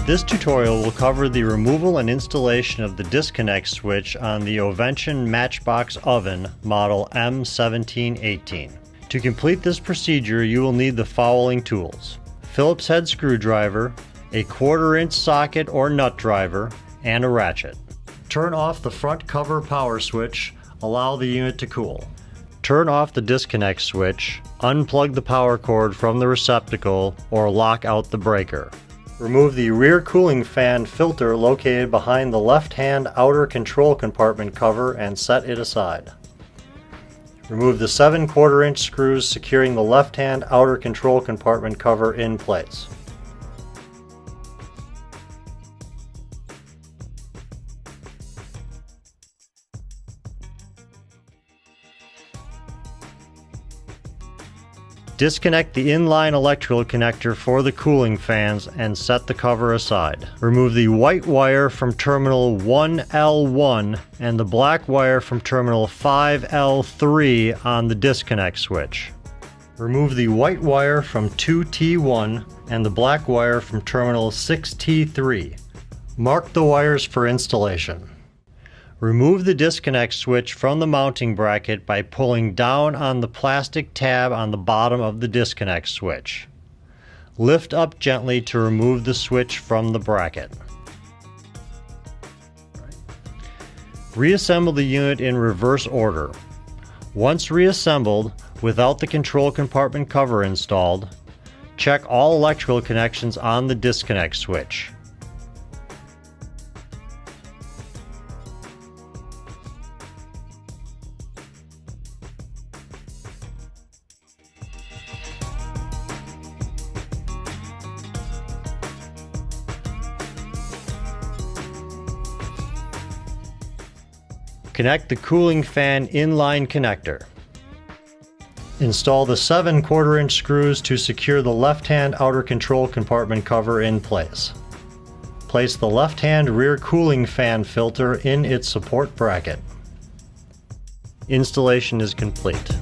This tutorial will cover the removal and installation of the disconnect switch on the Ovention Matchbox Oven model M1718. To complete this procedure, you will need the following tools: Phillips head screwdriver, a 1/4 inch socket or nut driver, and a ratchet. Turn off the front cover power switch, allow the unit to cool. Turn off the disconnect switch, unplug the power cord from the receptacle, or lock out the breaker. Remove the rear cooling fan filter located behind the left-hand outer control compartment cover and set it aside. Remove the 7/4 inch screws securing the left-hand outer control compartment cover in place. Disconnect the inline electrical connector for the cooling fans and set the cover aside. Remove the white wire from terminal 1L1 and the black wire from terminal 5L3 on the disconnect switch. Remove the white wire from 2T1 and the black wire from terminal 6T3. Mark the wires for installation. Remove the disconnect switch from the mounting bracket by pulling down on the plastic tab on the bottom of the disconnect switch. Lift up gently to remove the switch from the bracket. Reassemble the unit in reverse order. Once reassembled, without the control compartment cover installed, check all electrical connections on the disconnect switch. Connect the cooling fan inline connector. Install the 7/4 inch screws to secure the left-hand outer control compartment cover in place. Place the left-hand rear cooling fan filter in its support bracket. Installation is complete.